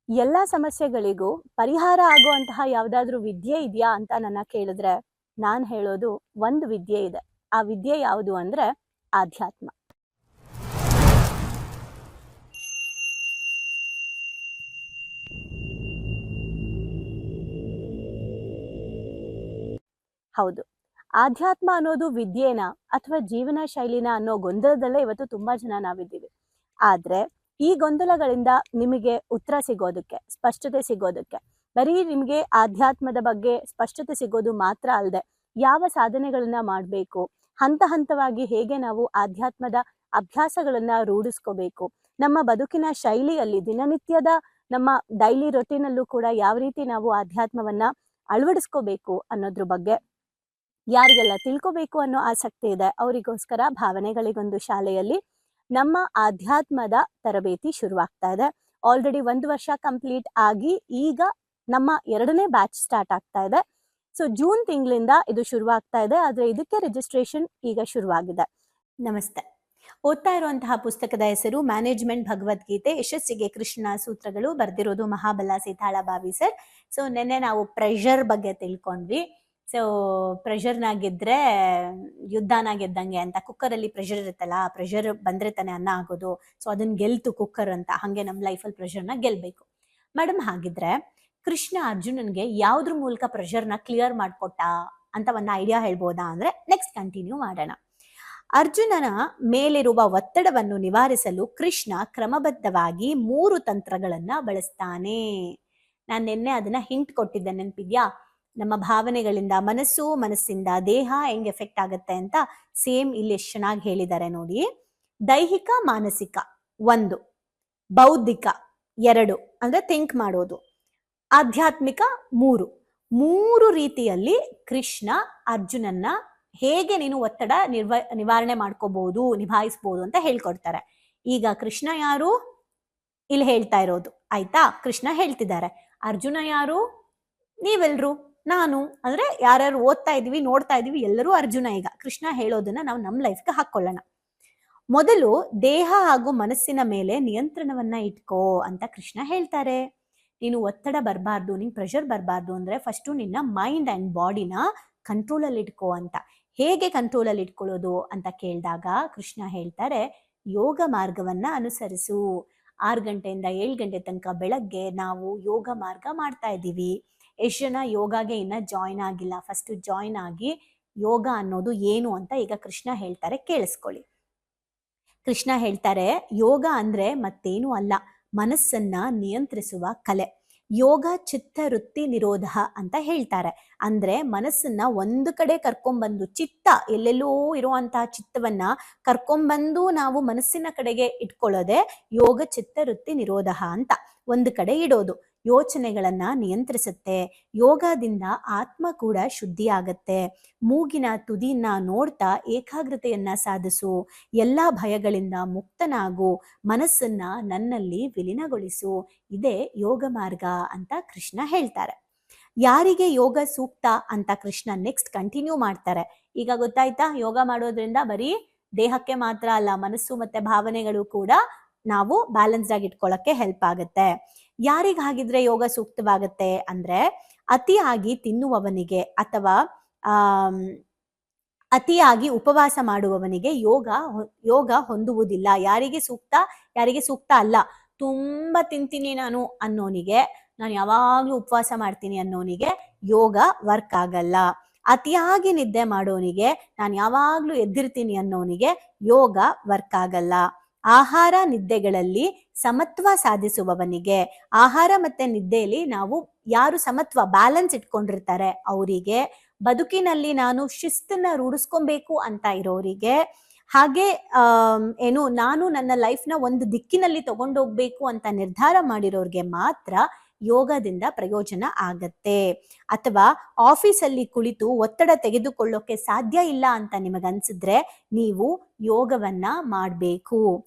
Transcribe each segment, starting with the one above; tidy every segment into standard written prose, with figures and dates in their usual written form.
ಎಲ್ಲ ಸಮಸ್ಯೆಗಳಿಗೂ ಪರಿಹಾರ ಆಗುವಂತಹ ಯಾವುದಾದ್ರೂ ವಿದ್ಯೆ ಇದೆಯಾ ಅಂತ ನನ್ನ ಕೇಳಿದ್ರೆ ನಾನು ಹೇಳೋದು ಒಂದು ವಿದ್ಯೆ ಇದೆ. ಆ ವಿದ್ಯೆ ಯಾವುದು ಅಂದ್ರೆ ಆಧ್ಯಾತ್ಮ. ಹೌದು. ಆಧ್ಯಾತ್ಮ ಅನ್ನೋದು ವಿದ್ಯೆನ ಅಥವಾ ಜೀವನ ಶೈಲಿನ ಅನ್ನೋ ಗೊಂದಲದಲ್ಲೇ ಇವತ್ತು ತುಂಬಾ ಜನ ನಾವಿದ್ದೀವಿ. ಆದ್ರೆ ಈ ಗೊಂದಲಗಳಿಂದ ನಿಮಗೆ ಉತ್ತರ ಸಿಗೋದಕ್ಕೆ, ಸ್ಪಷ್ಟತೆ ಸಿಗೋದಕ್ಕೆ, ಬರೀ ನಿಮಗೆ ಆಧ್ಯಾತ್ಮದ ಬಗ್ಗೆ ಸ್ಪಷ್ಟತೆ ಸಿಗೋದು ಮಾತ್ರ ಅಲ್ಲದೆ ಯಾವ ಸಾಧನೆಗಳನ್ನ ಮಾಡಬೇಕು, ಹಂತ ಹಂತವಾಗಿ ಹೇಗೆ ನಾವು ಆಧ್ಯಾತ್ಮದ ಅಭ್ಯಾಸಗಳನ್ನ ರೂಢಿಸ್ಕೋಬೇಕು, ನಮ್ಮ ಬದುಕಿನ ಶೈಲಿಯಲ್ಲಿ ದಿನನಿತ್ಯದ ನಮ್ಮ ಡೈಲಿ ರೊಟೀನಲ್ಲೂ ಕೂಡ ಯಾವ ರೀತಿ ನಾವು ಆಧ್ಯಾತ್ಮವನ್ನ ಅಳವಡಿಸ್ಕೋಬೇಕು ಅನ್ನೋದ್ರ ಬಗ್ಗೆ ಯಾರಿಗೆಲ್ಲ ತಿಳ್ಕೋಬೇಕು ಅನ್ನೋ ಆಸಕ್ತಿ ಇದೆ ಅವರಿಗೋಸ್ಕರ ಭಾವನೆಗಳಿಗೊಂದು ಶಾಲೆಯಲ್ಲಿ ನಮ್ಮ ಆಧ್ಯಾತ್ಮದ ತರಬೇತಿ ಶುರುವಾಗ್ತಾ ಇದೆ. ಆಲ್ರೆಡಿ 1 ವರ್ಷ ಕಂಪ್ಲೀಟ್ ಆಗಿ ಈಗ ನಮ್ಮ 2ನೇ ಬ್ಯಾಚ್ ಸ್ಟಾರ್ಟ್ ಆಗ್ತಾ ಇದೆ. ಸೊ ಜೂನ್ ತಿಂಗಳಿಂದ ಇದು ಶುರುವಾಗ್ತಾ ಇದೆ. ಆದ್ರೆ ಇದಕ್ಕೆ ರಿಜಿಸ್ಟ್ರೇಷನ್ ಈಗ ಶುರುವಾಗಿದೆ. ನಮಸ್ತೆ. ಓದ್ತಾ ಇರುವಂತಹ ಪುಸ್ತಕದ ಹೆಸರು ಮ್ಯಾನೇಜ್ಮೆಂಟ್ ಭಗವದ್ಗೀತೆ ಯಶಸ್ಸಿಗೆ ಕೃಷ್ಣ ಸೂತ್ರಗಳು. ಬರ್ದಿರೋದು ಮಹಾಬಲ ಸೀತಾಳಭಾವಿ ಸರ್. ಸೊ ನಿನ್ನೆ ನಾವು ಪ್ರೆಷರ್ ಬಗ್ಗೆ ತಿಳ್ಕೊಂಡ್ವಿ. ಸೊ ಪ್ರೆಷರ್ನ ಗೆದ್ರೆ ಯುದ್ಧನ ಗೆದ್ದಂಗೆ ಅಂತ. ಕುಕ್ಕರಲ್ಲಿ ಪ್ರೆಷರ್ ಇರುತ್ತಲ್ಲ, ಆ ಪ್ರೆಷರ್ ಬಂದ್ರೆ ತಾನೆ ಅನ್ನ ಆಗೋದು. ಸೊ ಅದನ್ನ ಗೆಲ್ತು ಕುಕ್ಕರ್ ಅಂತ. ಹಂಗೆ ನಮ್ಮ ಲೈಫಲ್ಲಿ ಪ್ರೆಷರ್ನ ಗೆಲ್ಬೇಕು. ಮೇಡಮ್, ಹಾಗಿದ್ರೆ ಕೃಷ್ಣ ಅರ್ಜುನನ್ಗೆ ಯಾವ್ದ್ರ ಮೂಲಕ ಪ್ರೆಷರ್ನ ಕ್ಲಿಯರ್ ಮಾಡ್ಕೊಟ್ಟ ಅಂತ ಒಂದು ಐಡಿಯಾ ಹೇಳ್ಬೋದಾ ಅಂದ್ರೆ ನೆಕ್ಸ್ಟ್ ಕಂಟಿನ್ಯೂ ಮಾಡೋಣ. ಅರ್ಜುನನ ಮೇಲಿರುವ ಒತ್ತಡವನ್ನು ನಿವಾರಿಸಲು ಕೃಷ್ಣ ಕ್ರಮಬದ್ಧವಾಗಿ 3 ತಂತ್ರಗಳನ್ನ ಬಳಸ್ತಾನೆ. ನಾನು ನಿನ್ನೆ ಅದನ್ನ ಹಿಂಟ್ ಕೊಟ್ಟಿದ್ದೆ, ನೆನಪಿದ್ಯಾ? ನಮ್ಮ ಭಾವನೆಗಳಿಂದ ಮನಸ್ಸಿಂದ ದೇಹ ಹೆಂಗ್ ಎಫೆಕ್ಟ್ ಆಗುತ್ತೆ ಅಂತ ಸೇಮ್ ಇಲ್ಲಿ ಎಷ್ಟು ಚೆನ್ನಾಗಿ ಹೇಳಿದ್ದಾರೆ ನೋಡಿ. ದೈಹಿಕ ಮಾನಸಿಕ 1, ಬೌದ್ಧಿಕ 2 ಅಂದ್ರೆ ಥಿಂಕ್ ಮಾಡೋದು, ಆಧ್ಯಾತ್ಮಿಕ 3 ರೀತಿಯಲ್ಲಿ ಕೃಷ್ಣ ಅರ್ಜುನನ್ನ ಹೇಗೆ ನೀನು ಒತ್ತಡ ನಿವಾರಣೆ ಮಾಡ್ಕೋಬಹುದು, ನಿಭಾಯಿಸಬಹುದು ಅಂತ ಹೇಳ್ಕೊಡ್ತಾರೆ. ಈಗ ಕೃಷ್ಣ ಯಾರು ಇಲ್ಲಿ ಹೇಳ್ತಾ ಇರೋದು, ಆಯ್ತಾ? ಕೃಷ್ಣ ಹೇಳ್ತಿದ್ದಾರೆ. ಅರ್ಜುನ ಯಾರು? ನೀವೆಲ್ರು, ನಾನು. ಅಂದ್ರೆ ಯಾರ್ಯಾರು ಓದ್ತಾ ಇದೀವಿ, ನೋಡ್ತಾ ಇದೀವಿ, ಎಲ್ಲರೂ ಅರ್ಜುನ. ಈಗ ಕೃಷ್ಣ ಹೇಳೋದನ್ನ ನಾವು ನಮ್ಮ ಲೈಫ್ಗೆ ಹಾಕೊಳ್ಳೋಣ. ಮೊದಲು ದೇಹ ಹಾಗೂ ಮನಸ್ಸಿನ ಮೇಲೆ ನಿಯಂತ್ರಣವನ್ನ ಇಟ್ಕೋ ಅಂತ ಕೃಷ್ಣ ಹೇಳ್ತಾರೆ. ನೀನು ಒತ್ತಡ ಬರಬಾರ್ದು, ನಿಂಗೆ ಪ್ರೆಷರ್ ಬರಬಾರ್ದು ಅಂದ್ರೆ ಫಸ್ಟು ನಿನ್ನ ಮೈಂಡ್ ಅಂಡ್ ಬಾಡಿನ ಕಂಟ್ರೋಲ್ ಅಲ್ಲಿ ಇಟ್ಕೋ ಅಂತ. ಹೇಗೆ ಕಂಟ್ರೋಲ್ ಅಲ್ಲಿ ಇಟ್ಕೊಳ್ಳೋದು ಅಂತ ಕೇಳಿದಾಗ ಕೃಷ್ಣ ಹೇಳ್ತಾರೆ, ಯೋಗ ಮಾರ್ಗವನ್ನ ಅನುಸರಿಸು. 6 ಗಂಟೆಯಿಂದ 7 ಗಂಟೆ ತನಕ ಬೆಳಗ್ಗೆ ನಾವು ಯೋಗ ಮಾರ್ಗ ಮಾಡ್ತಾ ಇದ್ದೀವಿ. ಎಷ್ಟು ಜನ ಯೋಗಾಗೆ ಇನ್ನ ಜಾಯಿನ್ ಆಗಿಲ್ಲ? ಫಸ್ಟ್ ಜಾಯಿನ್ ಆಗಿ ಯೋಗ ಅನ್ನೋದು ಏನು ಅಂತ ಈಗ ಕೃಷ್ಣ ಹೇಳ್ತಾರೆ, ಕೇಳಿಸ್ಕೊಳ್ಳಿ. ಕೃಷ್ಣ ಹೇಳ್ತಾರೆ, ಯೋಗ ಅಂದ್ರೆ ಮತ್ತೇನು ಅಲ್ಲ, ಮನಸ್ಸನ್ನ ನಿಯಂತ್ರಿಸುವ ಕಲೆ. ಯೋಗ ಚಿತ್ತ ವೃತ್ತಿ ನಿರೋಧ ಅಂತ ಹೇಳ್ತಾರೆ. ಅಂದ್ರೆ ಮನಸ್ಸನ್ನ ಒಂದು ಕಡೆ ಕರ್ಕೊಂಡ್ಬಂದು, ಚಿತ್ತ ಎಲ್ಲೆಲ್ಲೋ ಇರುವಂತಹ ಚಿತ್ತವನ್ನ ಕರ್ಕೊಂಡ್ಬಂದು ನಾವು ಮನಸ್ಸಿನ ಕಡೆಗೆ ಇಟ್ಕೊಳ್ಳೋದೆ ಯೋಗ ಚಿತ್ತ ವೃತ್ತಿ ನಿರೋಧ ಅಂತ. ಒಂದು ಕಡೆ ಇಡೋದು. ಯೋಚನೆಗಳನ್ನ ನಿಯಂತ್ರಿಸುತ್ತೆ. ಯೋಗದಿಂದ ಆತ್ಮ ಕೂಡ ಶುದ್ಧಿ ಆಗತ್ತೆ. ಮೂಗಿನ ತುದಿಯನ್ನ ನೋಡ್ತಾ ಏಕಾಗ್ರತೆಯನ್ನ ಸಾಧಿಸು. ಎಲ್ಲಾ ಭಯಗಳಿಂದ ಮುಕ್ತನಾಗು. ಮನಸ್ಸನ್ನ ನನ್ನಲ್ಲಿ ವಿಲೀನಗೊಳಿಸು. ಇದೇ ಯೋಗ ಮಾರ್ಗ ಅಂತ ಕೃಷ್ಣ ಹೇಳ್ತಾರೆ. ಯಾರಿಗೆ ಯೋಗ ಸೂಕ್ತ ಅಂತ ಕೃಷ್ಣ ನೆಕ್ಸ್ಟ್ ಕಂಟಿನ್ಯೂ ಮಾಡ್ತಾರೆ. ಈಗ ಗೊತ್ತಾಯ್ತಾ? ಯೋಗ ಮಾಡೋದ್ರಿಂದ ಬರೀ ದೇಹಕ್ಕೆ ಮಾತ್ರ ಅಲ್ಲ, ಮನಸ್ಸು ಮತ್ತೆ ಭಾವನೆಗಳು ಕೂಡ ನಾವು ಬ್ಯಾಲೆನ್ಸ್ಡ್ ಆಗಿ ಇಟ್ಕೊಳ್ಳಕ್ಕೆ ಹೆಲ್ಪ್ ಆಗುತ್ತೆ. ಯಾರಿಗೆ ಹಾಗಿದ್ರೆ ಯೋಗ ಸೂಕ್ತವಾಗುತ್ತೆ ಅಂದ್ರೆ, ಅತಿಯಾಗಿ ತಿನ್ನುವವನಿಗೆ ಅಥವಾ ಅತಿಯಾಗಿ ಉಪವಾಸ ಮಾಡುವವನಿಗೆ ಯೋಗ ಹೊಂದುವುದಿಲ್ಲ. ಯಾರಿಗೆ ಸೂಕ್ತ, ಯಾರಿಗೆ ಸೂಕ್ತ ಅಲ್ಲ? ತುಂಬಾ ತಿಂತೀನಿ ನಾನು ಅನ್ನೋನಿಗೆ, ನಾನು ಯಾವಾಗ್ಲೂ ಉಪವಾಸ ಮಾಡ್ತೀನಿ ಅನ್ನೋನಿಗೆ ಯೋಗ ವರ್ಕ್ ಆಗಲ್ಲ. ಅತಿಯಾಗಿ ನಿದ್ದೆ ಮಾಡೋನಿಗೆ, ನಾನು ಯಾವಾಗ್ಲೂ ಎದ್ದಿರ್ತೀನಿ ಅನ್ನೋನಿಗೆ ಯೋಗ ವರ್ಕ್ ಆಗಲ್ಲ. ಆಹಾರ ನಿದ್ದೆಗಳಲ್ಲಿ ಸಮತ್ವ ಸಾಧಿಸುವವನಿಗೆ, ಆಹಾರ ಮತ್ತೆ ನಿದ್ದೆಯಲ್ಲಿ ನಾವು ಯಾರು ಸಮತ್ವ ಬ್ಯಾಲೆನ್ಸ್ ಇಟ್ಕೊಂಡಿರ್ತಾರೆ ಅವರಿಗೆ, ಬದುಕಿನಲ್ಲಿ ನಾನು ಶಿಸ್ತನ್ನ ರೂಢಿಸ್ಕೊಬೇಕು ಅಂತ ಇರೋರಿಗೆ, ಹಾಗೆ ನಾನು ನನ್ನ ಲೈಫ್ನ ಒಂದು ದಿಕ್ಕಿನಲ್ಲಿ ತಗೊಂಡೋಗ್ಬೇಕು ಅಂತ ನಿರ್ಧಾರ ಮಾಡಿರೋರ್ಗೆ ಮಾತ್ರ ಯೋಗದಿಂದ ಪ್ರಯೋಜನ ಆಗತ್ತೆ. ಅಥವಾ ಆಫೀಸಲ್ಲಿ ಕುಳಿತು ಒತ್ತಡ ತೆಗೆದುಕೊಳ್ಳೋಕೆ ಸಾಧ್ಯ ಇಲ್ಲ ಅಂತ ನಿಮಗನ್ಸಿದ್ರೆ ನೀವು ಯೋಗವನ್ನ ಮಾಡಬೇಕು.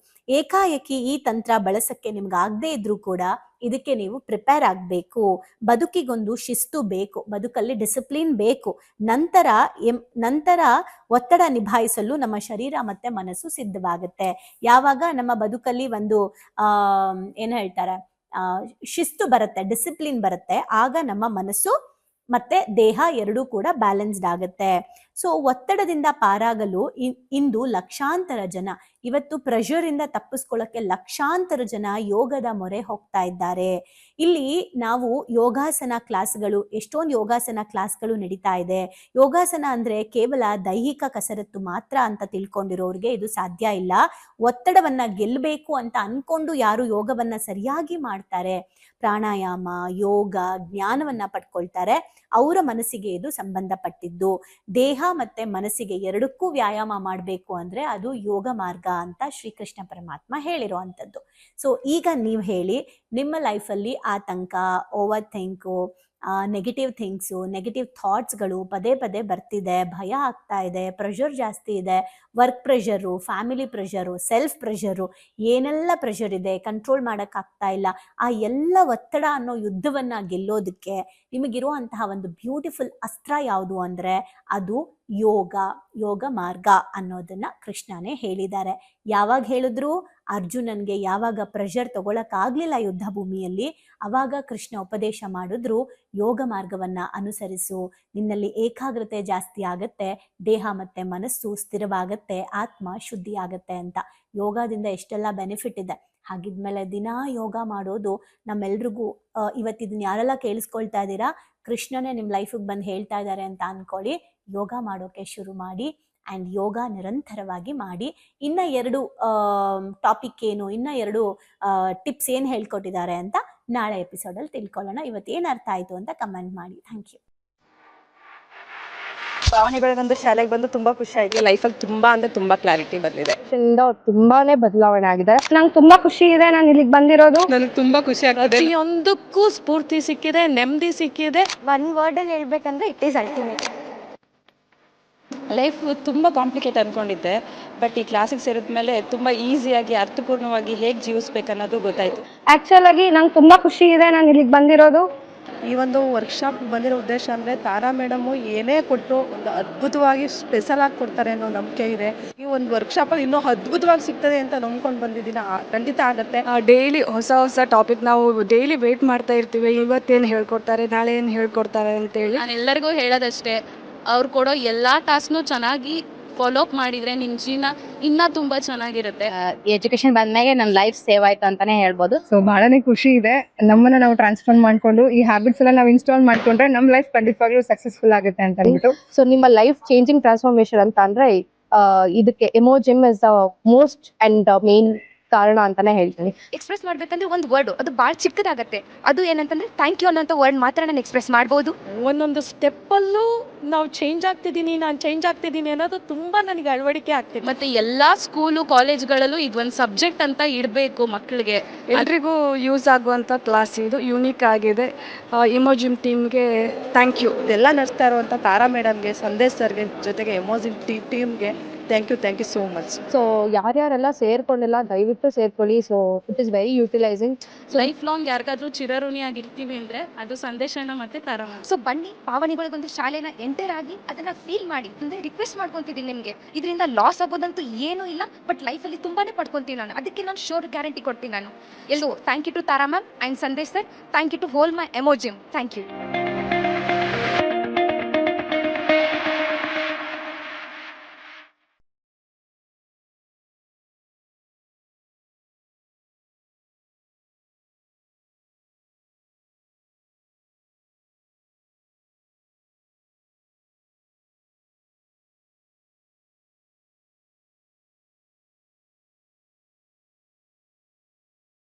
ಏಕಾಏಕಿ ಈ ತಂತ್ರ ಬಳಸಕ್ಕೆ ನಿಮ್ಗಾಗದೇ ಇದ್ರೂ ಕೂಡ ಇದಕ್ಕೆ ನೀವು ಪ್ರಿಪೇರ್ ಆಗಬೇಕು. ಬದುಕಿಗೊಂದು ಶಿಸ್ತು ಬೇಕು, ಬದುಕಲ್ಲಿ ಡಿಸಿಪ್ಲಿನ್ ಬೇಕು. ನಂತರ ಒತ್ತಡ ನಿಭಾಯಿಸಲು ನಮ್ಮ ಶರೀರ ಮತ್ತೆ ಮನಸ್ಸು ಸಿದ್ಧವಾಗುತ್ತೆ. ಯಾವಾಗ ನಮ್ಮ ಬದುಕಲ್ಲಿ ಒಂದು ಏನ್ ಹೇಳ್ತಾರೆ, ಶಿಸ್ತು ಬರುತ್ತೆ, ಡಿಸಿಪ್ಲಿನ್ ಬರುತ್ತೆ. ಆಗ ನಮ್ಮ ಮನಸ್ಸು ಮತ್ತೆ ದೇಹ ಎರಡೂ ಕೂಡ ಬ್ಯಾಲೆನ್ಸ್ಡ್ ಆಗುತ್ತೆ. ಸೊ ಒತ್ತಡದಿಂದ ಪಾರಾಗಲು ಇಂದು ಲಕ್ಷಾಂತರ ಜನ, ಇವತ್ತು ಪ್ರೆಷರ್ ಇಂದ ತಪ್ಪಿಸ್ಕೊಳ್ಳೋಕೆ ಲಕ್ಷಾಂತರ ಜನ ಯೋಗದ ಮೊರೆ ಹೋಗ್ತಾ ಇದ್ದಾರೆ. ಇಲ್ಲಿ ನಾವು ಯೋಗಾಸನ ಕ್ಲಾಸ್ಗಳು, ಎಷ್ಟೊಂದು ಯೋಗಾಸನ ಕ್ಲಾಸ್ಗಳು ನಡೀತಾ ಇದೆ. ಯೋಗಾಸನ ಅಂದ್ರೆ ಕೇವಲ ದೈಹಿಕ ಕಸರತ್ತು ಮಾತ್ರ ಅಂತ ತಿಳ್ಕೊಂಡಿರೋರಿಗೆ ಇದು ಸಾಧ್ಯ ಇಲ್ಲ. ಒತ್ತಡವನ್ನ ಗೆಲ್ಲಬೇಕು ಅಂತ ಅನ್ಕೊಂಡು ಯಾರು ಯೋಗವನ್ನ ಸರಿಯಾಗಿ ಮಾಡ್ತಾರೆ, ಪ್ರಾಣಾಯಾಮ, ಯೋಗ, ಜ್ಞಾನವನ್ನ ಪಡ್ಕೊಳ್ತಾರೆ, ಅವರ ಮನಸ್ಸಿಗೆ ಇದು ಸಂಬಂಧಪಟ್ಟಿದ್ದು. ದೇಹ ಮತ್ತೆ ಮನಸ್ಸಿಗೆ ಎರಡಕ್ಕೂ ವ್ಯಾಯಾಮ ಮಾಡಬೇಕು ಅಂದ್ರೆ ಅದು ಯೋಗ ಮಾರ್ಗ ಅಂತ ಶ್ರೀಕೃಷ್ಣ ಪರಮಾತ್ಮ ಹೇಳಿರುವಂಥದ್ದು. ಸೊ ಈಗ ನೀವು ಹೇಳಿ, ನಿಮ್ಮ ಲೈಫಲ್ಲಿ ಆತಂಕ, overthink, negative things, negative ಥಾಟ್ಸ್ಗಳು ಪದೇ ಪದೇ ಬರ್ತಿದೆ, ಭಯ ಆಗ್ತಾ ಇದೆ, ಪ್ರೆಷರ್ ಜಾಸ್ತಿ ಇದೆ, work pressure, family pressure, self pressure, ಏನೆಲ್ಲ ಪ್ರೆಷರ್ ಇದೆ, ಕಂಟ್ರೋಲ್ ಮಾಡೋಕ್ಕಾಗ್ತಾ ಇಲ್ಲ. ಆ ಎಲ್ಲ ಒತ್ತಡ ಅನ್ನೋ ಯುದ್ಧವನ್ನ ಗೆಲ್ಲೋದಕ್ಕೆ ನಿಮಗಿರುವಂತಹ ಒಂದು ಬ್ಯೂಟಿಫುಲ್ ಅಸ್ತ್ರ ಯಾವುದು ಅಂದ್ರೆ ಅದು ಯೋಗ ಮಾರ್ಗ ಅನ್ನೋದನ್ನ ಕೃಷ್ಣನೇ ಹೇಳಿದ್ದಾರೆ. ಯಾವಾಗ ಹೇಳಿದ್ರು? ಅರ್ಜುನನ್ಗೆ ಯಾವಾಗ ಪ್ರೆಷರ್ ತಗೊಳಕ್ಕಾಗ್ಲಿಲ್ಲ ಯುದ್ಧ ಭೂಮಿಯಲ್ಲಿ, ಅವಾಗ ಕೃಷ್ಣ ಉಪದೇಶ ಮಾಡಿದ್ರು, ಯೋಗ ಮಾರ್ಗವನ್ನ ಅನುಸರಿಸು, ನಿನ್ನಲ್ಲಿ ಏಕಾಗ್ರತೆ ಜಾಸ್ತಿ ಆಗತ್ತೆ, ದೇಹ ಮತ್ತೆ ಮನಸ್ಸು ಸ್ಥಿರವಾಗತ್ತೆ, ಆತ್ಮ ಶುದ್ಧಿ ಆಗತ್ತೆ ಅಂತ. ಯೋಗದಿಂದ ಎಷ್ಟೆಲ್ಲ ಬೆನಿಫಿಟ್ ಇದೆ. ಹಾಗಿದ್ಮೇಲೆ ದಿನಾ ಯೋಗ ಮಾಡೋದು ನಮ್ಮೆಲ್ರಿಗೂ, ಇವತ್ತಿದನ್ನ ಯಾರೆಲ್ಲ ಕೇಳಿಸ್ಕೊಳ್ತಾ ಇದ್ದೀರಾ, ಕೃಷ್ಣನೇ ನಿಮ್ ಲೈಫಿಗೆ ಬಂದು ಹೇಳ್ತಾ ಇದ್ದಾರೆ ಅಂತ ಅನ್ಕೊಳ್ಳಿ. ಯೋಗ ಮಾಡೋಕೆ ಶುರು ಮಾಡಿ ಆ್ಯಂಡ್ ಯೋಗ ನಿರಂತರವಾಗಿ ಮಾಡಿ. ಇನ್ನ 2 ಟಾಪಿಕ್ ಏನು, ಇನ್ನ 2 ಟಿಪ್ಸ್ ಏನು ಹೇಳ್ಕೊಟ್ಟಿದ್ದಾರೆ ಅಂತ ನಾಳೆ ಎಪಿಸೋಡಲ್ಲಿ ತಿಳ್ಕೊಳ್ಳೋಣ. ಇವತ್ತೇನು ಅರ್ಥ ಆಯಿತು ಅಂತ ಕಮೆಂಟ್ ಮಾಡಿ. Thank you. ಭಾವನೆಗಳಿಗೊಂದು ಶಾಲೆಗೆ ಬಂದು ತುಂಬಾ ಖುಷಿ ಆಯ್ತು. ಲೈಫಲ್ಲಿ ತುಂಬಾ ಅಂದ್ರೆ ತುಂಬಾ ಕ್ಲಾರಿಟಿ ಬಂದಿದೆ. ತುಂಬಾನೇ ಬದಲಾವಣೆ ಆಗಿದೆ. ನಂಗೆ ತುಂಬಾ ಖುಷಿ ಇದೆ ನಾನು ಇಲ್ಲಿಗೆ ಬಂದಿರೋದು. ನನಗೆ ತುಂಬಾ ಖುಷಿ ಆಗ್ತದೆ. ಪ್ರತಿಯೊಂದಕ್ಕೂ ಸ್ಫೂರ್ತಿ ಸಿಕ್ಕಿದೆ, ನೆಮ್ಮದಿ ಸಿಕ್ಕಿದೆ. ಒನ್ ವರ್ಡ್ ಅಲ್ಲಿ ಹೇಳ್ಬೇಕಂದ್ರೆ ಇಟ್ ಈಸ್ ಅಲ್ಟಿಮೇಟ್. ಲೈಫ್ ತುಂಬ ಕಾಂಪ್ಲಿಕೇಟ್ ಅನ್ಕೊಂಡಿದ್ದೆ, ಬಟ್ ಈ ಕ್ಲಾಸಿಗೆ ಸೇರಿದ್ಮೇಲೆ ತುಂಬ ಈಸಿಯಾಗಿ ಅರ್ಥಪೂರ್ಣವಾಗಿ ಹೇಗೆ ಜೀವಿಸ್ಬೇಕು ಅನ್ನೋದು ಗೊತ್ತಾಯ್ತು. ಆಕ್ಚುಲ್ ಆಗಿ ನಂಗೆ ತುಂಬಾ ಖುಷಿ ಇದೆ ನಾನು ಇಲ್ಲಿಗೆ ಬಂದಿರೋದು. ಈ ಒಂದು ವರ್ಕ್ಶಾಪ್ ಬಂದಿರೋ ಉದ್ದೇಶ ಅಂದರೆ ತಾರಾ ಮೇಡಮು ಏನೇ ಕೊಟ್ಟರು ಒಂದು ಅದ್ಭುತವಾಗಿ ಸ್ಪೆಷಲ್ ಆಗಿ ಕೊಡ್ತಾರೆ ಅನ್ನೋ ನಂಬಿಕೆ ಇದೆ. ಈ ಒಂದು ವರ್ಕ್ಶಾಪಲ್ಲಿ ಇನ್ನೂ ಅದ್ಭುತವಾಗಿ ಸಿಗ್ತದೆ ಅಂತ ನಂಬ್ಕೊಂಡು ಬಂದಿದ್ದೀನಿ. ಖಂಡಿತ ಆಗುತ್ತೆ. ಡೈಲಿ ಹೊಸ ಟಾಪಿಕ್ ನಾವು ಡೈಲಿ ವೇಟ್ ಮಾಡ್ತಾ ಇರ್ತೀವಿ, ಇವತ್ತೇನು ಹೇಳ್ಕೊಡ್ತಾರೆ, ನಾಳೆ ಏನು ಹೇಳ್ಕೊಡ್ತಾರೆ ಅಂತೇಳಿ. ನಾನು ಎಲ್ಲರಿಗೂ ಹೇಳೋದಷ್ಟೇ, ಅವ್ರು ಕೊಡೋ ಎಲ್ಲ ಟಾಸ್ಕ್ನು ಚೆನ್ನಾಗಿ ಫಾಲೋ ಅಪ್ ಮಾಡಿದರೆ ನಿಮ್ಮ ಜೀವನ ಇನ್ನೂ ತುಂಬ ಚೆನ್ನಾಗಿರುತ್ತೆ. ಎಜುಕೇಶನ್ ಬಂದ್ಮೇಲೆ ನನ್ನ ಲೈಫ್ ಸೇವ್ ಆಯ್ತು ಅಂತಾನೆ ಹೇಳ್ಬೋದು. ಸೊ ಬಹಳನೇ ಖುಷಿ ಇದೆ. ನಮ್ಮನ್ನ ನಾವು ಟ್ರಾನ್ಸ್ಫಾರ್ಮ್ ಮಾಡ್ಕೊಂಡು ಈ ಹ್ಯಾಬಿಟ್ಸ್ ಎಲ್ಲ ನಾವು ಇನ್ಸ್ಟಾಲ್ ಮಾಡ್ಕೊಂಡ್ರೆ ನಮ್ಮ ಲೈಫ್ ಖಂಡಿತವಾಗ್ಲೂ ಸಕ್ಸಸ್ಫುಲ್ ಆಗುತ್ತೆ ಅಂತ ಅಂದ್ಬಿಟ್ಟು. ಸೊ ನಿಮ್ಮ ಲೈಫ್ ಚೇಂಜಿಂಗ್ ಟ್ರಾನ್ಸ್ಫಾರ್ಮೇಶನ್ ಅಂತ ಅಂದ್ರೆ ಇದಕ್ಕೆ ಎಮೋಜಿಮ್ is the most and main ಕಾರಣ ಅಂತಾನೆ ಹೇಳ್ತೀನಿ. ಎಕ್ಸ್ಪ್ರೆಸ್ ಮಾಡ್ಬೇಕಂದ್ರೆ ಒಂದು ವರ್ಡ್, ಅದು ಭಾಳ ಚಿಕ್ಕದಾಗತ್ತೆ. ಅದು ಏನಂತಂದ್ರೆ ಥ್ಯಾಂಕ್ ಯು ಅನ್ನೋಂಥ ವರ್ಡ್ ಮಾತ್ರ ನಾನು ಎಕ್ಸ್ಪ್ರೆಸ್ ಮಾಡ್ಬೋದು. ಒಂದೊಂದು ಸ್ಟೆಪ್ಪಲ್ಲೂ ನಾವು ಚೇಂಜ್ ಆಗ್ತಿದ್ದೀನಿ ಅನ್ನೋದು ತುಂಬ ನನಗೆ ಅಳವಡಿಕೆ ಆಗ್ತಿದೆ. ಮತ್ತು ಎಲ್ಲ ಸ್ಕೂಲು ಕಾಲೇಜ್ಗಳಲ್ಲೂ ಇದೊಂದು ಸಬ್ಜೆಕ್ಟ್ ಅಂತ ಇಡಬೇಕು ಮಕ್ಕಳಿಗೆ. ಎಲ್ರಿಗೂ ಯೂಸ್ ಆಗುವಂಥ ಕ್ಲಾಸ್ ಇದು, ಯೂನಿಕ್ ಆಗಿದೆ. ಇಮೋಜಿಮ್ ಟೀಮ್ಗೆ ಥ್ಯಾಂಕ್ ಯು. ಇದೆಲ್ಲ ನಡೆಸ್ತಾ ಇರುವಂಥ ತಾರಾ ಮೇಡಮ್ಗೆ, ಸಂದೇಶ್ ಸರ್ಗೆ, ಜೊತೆಗೆ ಎಮೋಜಿಮ್ ಟೀಮ್ಗೆ thank you so much. So ಯಾರ್ಯಾರೆಲ್ಲ ಸೇರ್ಕೊಂಡಿಲ್ಲ ದಯವಿಟ್ಟು ಸೇರ್ಕೊಳ್ಳಿ. So it is very utilizing. Life long ಯಾರಿಗಾದ್ರೂ ಚಿರಋಣಿಯಾಗಿರ್ತೀವಿ ಅಂದರೆ ಅದು ಸಂದೇಶನ ಮತ್ತು ತಾರಾ. ಸೊ ಬನ್ನಿ ಭಾವನೆಗಳಿಗೊಂದು ಶಾಲೆನ ಎಂಟರ್ ಆಗಿ ಅದನ್ನ ಫೀಲ್ ಮಾಡಿ. ಅಂದ್ರೆ ರಿಕ್ವೆಸ್ಟ್ ಮಾಡ್ಕೊಂತಿದ್ದೀನಿ ನಿಮಗೆ, ಇದರಿಂದ ಲಾಸ್ ಆಗೋದಂತೂ ಏನೂ ಇಲ್ಲ, ಬಟ್ ಲೈಫಲ್ಲಿ ತುಂಬಾನೇ ಪಡ್ಕೊಂತೀನಿ ನಾನು. ಅದಕ್ಕೆ ನಾನು ಶೋರ್ ಗ್ಯಾರಂಟಿ ಕೊಡ್ತೀನಿ ನಾನು. ಎಲ್ಲೋ thank you to Tara ma'am and Sandesh sir. Thank you to whole my ಎಮೋಜಿಮ್. Thank you.